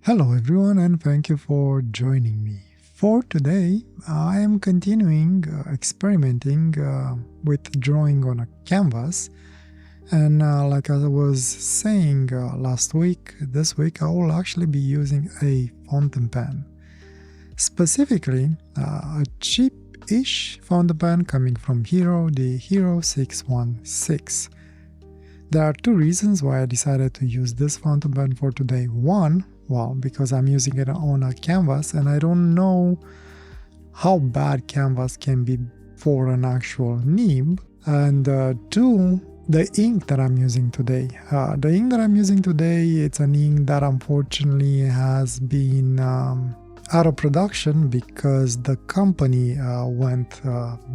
Hello everyone and thank you for joining me. For today, I am continuing experimenting with drawing on a canvas, and like I was saying this week I will actually be using a fountain pen. Specifically, a cheap-ish fountain pen coming from Hero, the Hero 616. There are two reasons why I decided to use this fountain pen for today. One, well, because I'm using it on a canvas and I don't know how bad canvas can be for an actual nib. And two, the ink that I'm using today. The ink that I'm using today, it's an ink that unfortunately has been out of production because the company went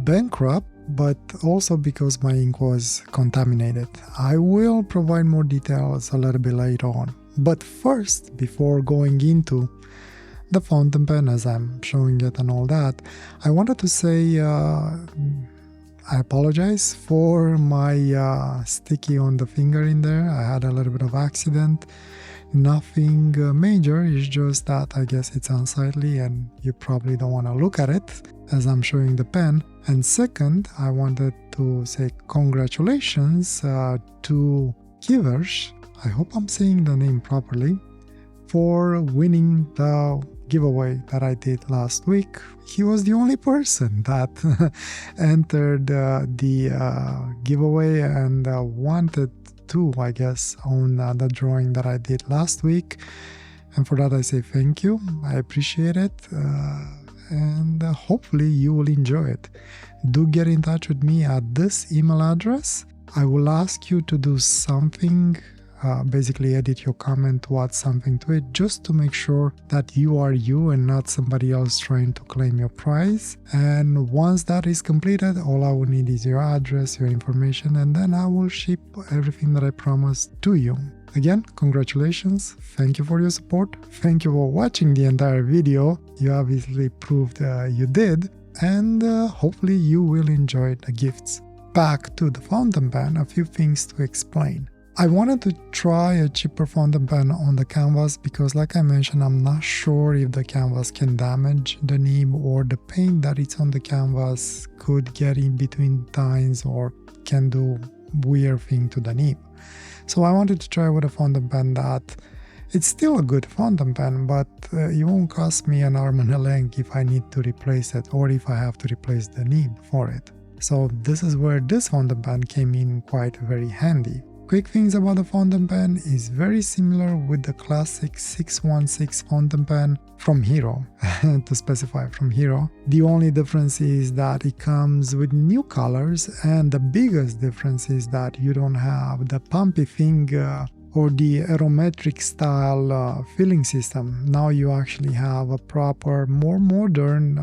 bankrupt, but also because my ink was contaminated. I will provide more details a little bit later on. But first, before going into the fountain pen as I'm showing it and all that, I wanted to say I apologize for my sticky on the finger in there. I had a little bit of accident. Nothing major, it's just that I guess it's unsightly and you probably don't want to look at it as I'm showing the pen. And second, I wanted to say congratulations to Kivers, I hope I'm saying the name properly, for winning the giveaway that I did last week. He was the only person that entered the giveaway and wanted to, I guess, own the drawing that I did last week. And for that I say thank you. I appreciate it. And hopefully you will enjoy it. Do get in touch with me at this email address. I will ask you to do something, basically edit your comment to add something to it, just to make sure that you are you and not somebody else trying to claim your prize. And once that is completed, all I will need is your address, your information, and then I will ship everything that I promised to you. Again, congratulations, thank you for your support, thank you for watching the entire video, you obviously proved you did, and hopefully you will enjoy the gifts. Back to the fountain pen, a few things to explain. I wanted to try a cheaper fountain pen on the canvas because, like I mentioned, I'm not sure if the canvas can damage the nib or the paint that it's on the canvas could get in between tines or can do weird thing to the nib. So I wanted to try with a fountain pen that it's still a good fountain pen, but it won't cost me an arm and a leg if I need to replace it or if I have to replace the nib for it. So this is where this fountain pen came in quite very handy. Quick things about the fountain pen is very similar with the classic 616 fountain pen from Hero, to specify from Hero. The only difference is that it comes with new colors, and the biggest difference is that you don't have the pumpy thing or the aerometric style filling system. Now you actually have a proper, more modern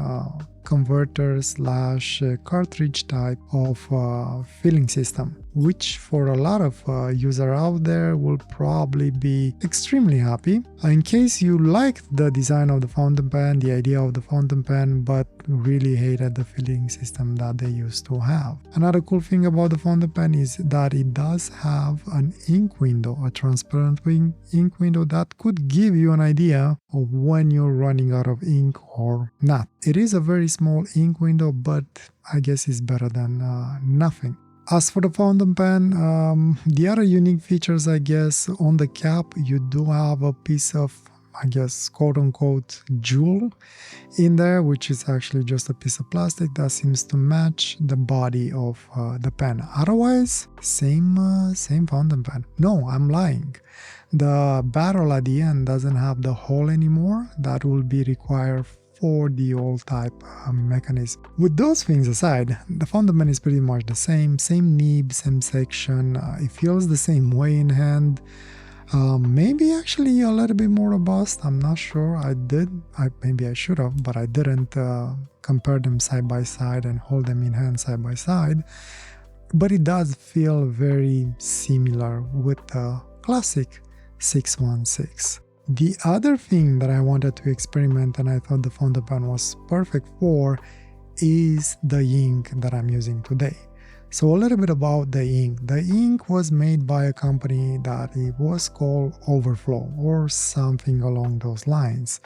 converter / cartridge type of filling system, which for a lot of users out there will probably be extremely happy. In case you liked the design of the fountain pen, the idea of the fountain pen, but really hated the filling system that they used to have. Another cool thing about the fountain pen is that it does have an ink window, a transparent ink window that could give you an idea of when you're running out of ink or not. It is a very small ink window, but I guess it's better than nothing. As for the fountain pen, the other unique features, I guess, on the cap, you do have a piece of, I guess, quote-unquote jewel in there, which is actually just a piece of plastic that seems to match the body of the pen. Otherwise, same fountain pen. No, I'm lying. The barrel at the end doesn't have the hole anymore. That will be required for the old type mechanism. With those things aside, the fountain pen is pretty much the same nib, same section, it feels the same way in hand, maybe actually a little bit more robust, I'm not sure. Maybe I should have, but I didn't compare them side by side and hold them in hand side by side, but it does feel very similar with the classic 616. The other thing that I wanted to experiment and I thought the fountain pen was perfect for is the ink that I'm using today. So a little bit about the ink. The ink was made by a company that it was called Everflo or something along those lines.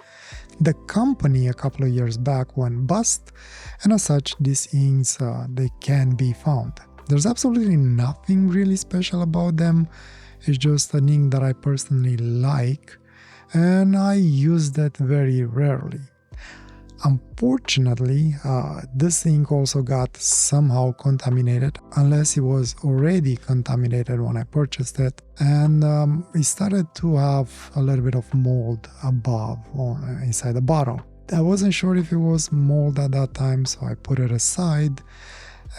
The company a couple of years back went bust, and as such, these inks they can be found. There's absolutely nothing really special about them. It's just an ink that I personally like, and I use that very rarely. Unfortunately, this ink also got somehow contaminated, unless it was already contaminated when I purchased it, and it started to have a little bit of mold above or inside the bottle. I wasn't sure if it was mold at that time, so I put it aside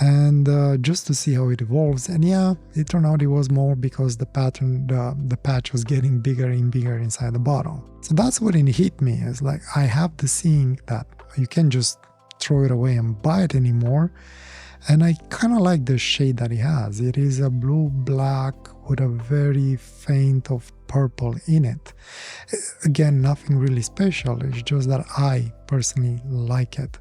and just to see how it evolves. And yeah, it turned out it was more because the patch was getting bigger and bigger inside the bottle. So that's what it hit me. It's like I have the seeing that you can't just throw it away and buy it anymore. And I kind of like the shade that it has. It is a blue black with a very faint of purple in it. Again, nothing really special. It's just that I personally like it,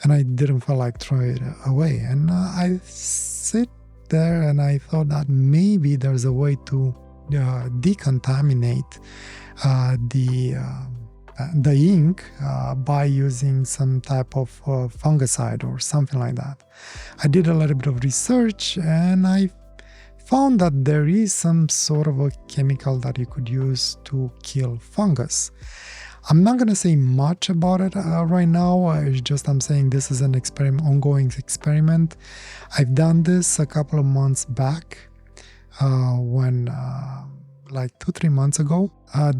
and I didn't feel like throwing it away. And I sit there and I thought that maybe there's a way to decontaminate the ink by using some type of fungicide or something like that. I did a little bit of research and I found that there is some sort of a chemical that you could use to kill fungus. I'm not going to say much about it right now. It's just I'm saying this is an ongoing experiment. I've done this a couple of months back when like 2-3 months ago.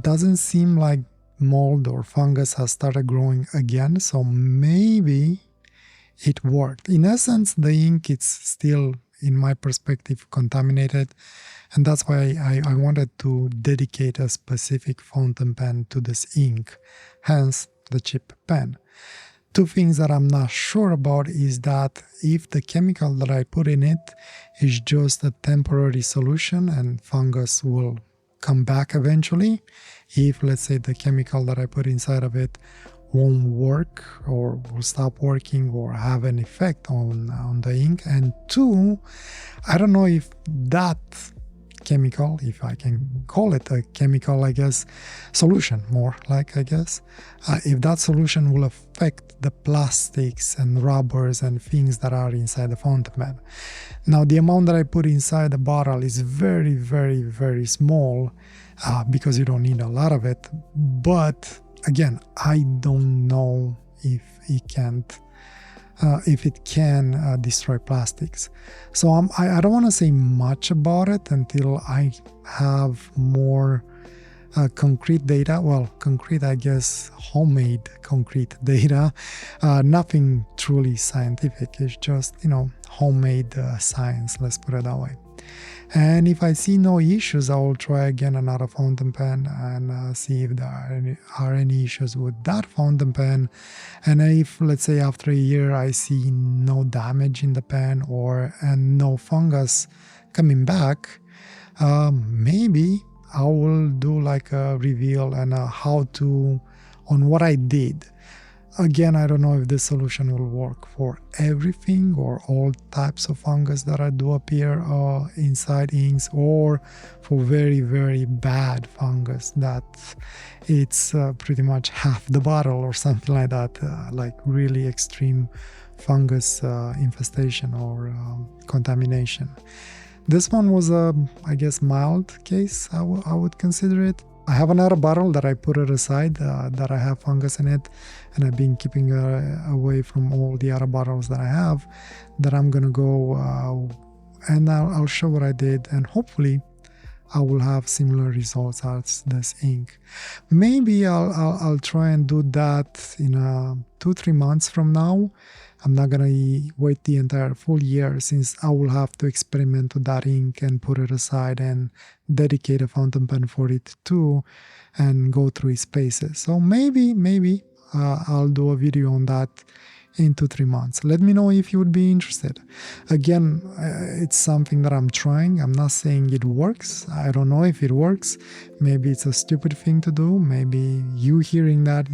Doesn't seem like mold or fungus has started growing again, so maybe it worked. In essence, the ink it's still, in my perspective, contaminated, and that's why I wanted to dedicate a specific fountain pen to this ink, hence the cheap pen. Two things that I'm not sure about is that if the chemical that I put in it is just a temporary solution and fungus will come back eventually, if let's say the chemical that I put inside of it won't work or will stop working or have an effect on the ink. And two, I don't know if that chemical, if I can call it a chemical, I guess, solution more like, I guess, if that solution will affect the plastics and rubbers and things that are inside the fountain pen. Now, the amount that I put inside the bottle is very, very, very small because you don't need a lot of it. But again, I don't know if it can't if it can destroy plastics. So I don't want to say much about it until I have more concrete data. Well, concrete, I guess, homemade concrete data. Nothing truly scientific. It's just, homemade science, let's put it that way. And if I see no issues, I will try again another fountain pen and see if there are any issues with that fountain pen. And if, let's say, after a year I see no damage in the pen and no fungus coming back, maybe I will do like a reveal and a how-to on what I did. Again, I don't know if this solution will work for everything or all types of fungus that do appear inside inks, or for very, very bad fungus that it's pretty much half the bottle or something like that, like really extreme fungus infestation or contamination. This one was I guess, mild case, I would consider it. I have another bottle that I put it aside that I have fungus in it, and I've been keeping away from all the other bottles that I have, that I'm gonna go and I'll show what I did, and hopefully I will have similar results as this ink. Maybe I'll try and do that in 2-3 months from now. I'm not gonna wait the entire full year, since I will have to experiment with that ink and put it aside and dedicate a fountain pen for it too, and go through its paces. So maybe I'll do a video on that in 2-3 months. Let me know if you would be interested. Again, it's something that I'm trying. I'm not saying it works. I don't know if it works. Maybe it's a stupid thing to do. Maybe you hearing that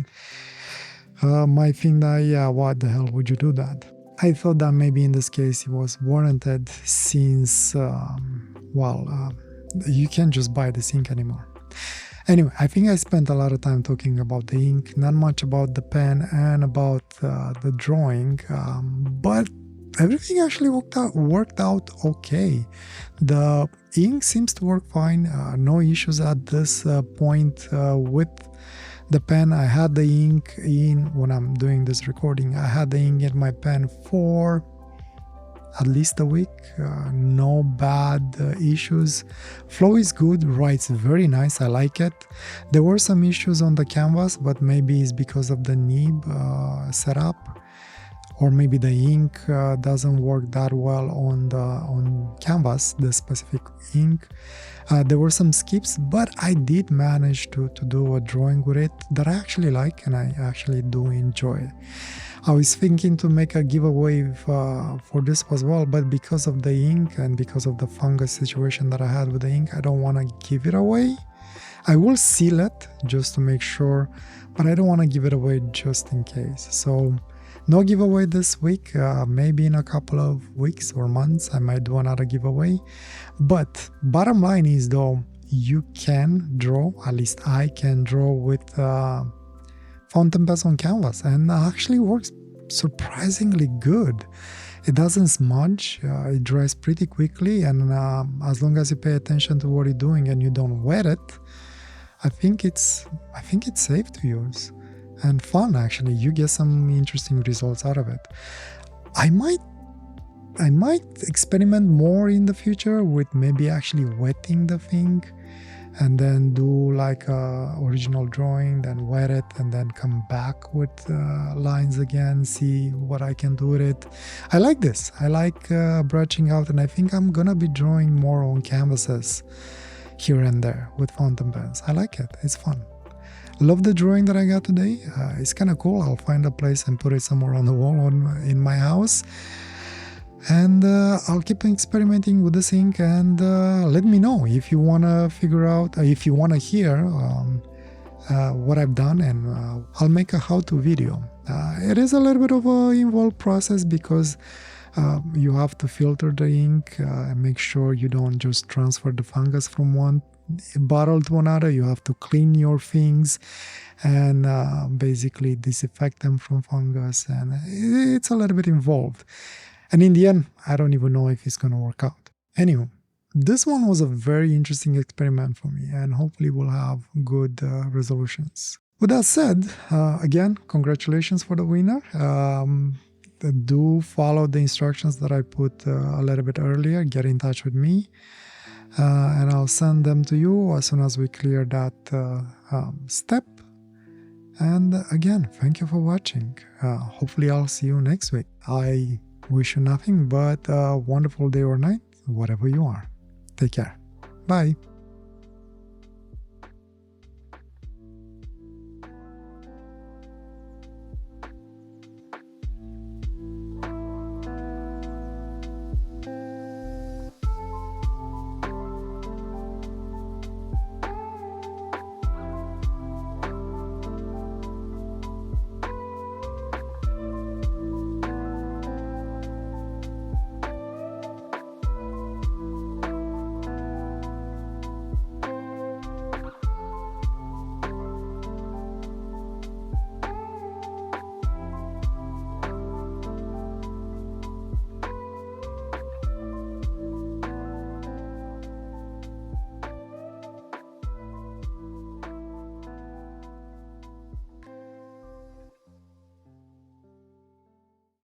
might think that, yeah, what the hell would you do that? I thought that maybe in this case it was warranted since, you can't just buy this ink anymore. Anyway, I think I spent a lot of time talking about the ink, not much about the pen and about the drawing, but everything actually worked out okay. The ink seems to work fine, no issues at this point with the pen. I had the ink in, when I'm doing this recording, I had the ink in my pen for at least a week, no bad issues. Flow is good, writes very nice, I like it. There were some issues on the canvas, but maybe it's because of the nib setup, or maybe the ink doesn't work that well on canvas, the specific ink. There were some skips, but I did manage to do a drawing with it that I actually like and I actually do enjoy. I was thinking to make a giveaway for this as well, but because of the ink and because of the fungus situation that I had with the ink, I don't want to give it away. I will seal it just to make sure, but I don't want to give it away just in case. So no giveaway this week. Maybe in a couple of weeks or months I might do another giveaway. But bottom line is, though, you can draw, at least I can draw with fountain pens on canvas, and actually works surprisingly good. It doesn't smudge, it dries pretty quickly, and as long as you pay attention to what you're doing and you don't wet it, I think it's safe to use and fun. Actually, you get some interesting results out of it. I might experiment more in the future with maybe actually wetting the thing and then do like a original drawing, then wet it, and then come back with lines again, see what I can do with it. I like this. I like branching out, and I think I'm gonna be drawing more on canvases here and there with fountain pens. I like it. It's fun. Love the drawing that I got today. It's kind of cool. I'll find a place and put it somewhere on the wall in my house. And I'll keep experimenting with this ink, and let me know if you want to figure out, if you want to hear what I've done, and I'll make a how-to video. It is a little bit of an involved process because you have to filter the ink and make sure you don't just transfer the fungus from one bottle to another. You have to clean your things and basically disinfect them from fungus, and it's a little bit involved. And in the end, I don't even know if it's going to work out. Anyway, this one was a very interesting experiment for me, and hopefully we'll have good resolutions. With that said, again, congratulations for the winner. Do follow the instructions that I put a little bit earlier. Get in touch with me, and I'll send them to you as soon as we clear that step. And again, thank you for watching. Hopefully I'll see you next week. I wish you nothing but a wonderful day or night, whatever you are. Take care. Bye.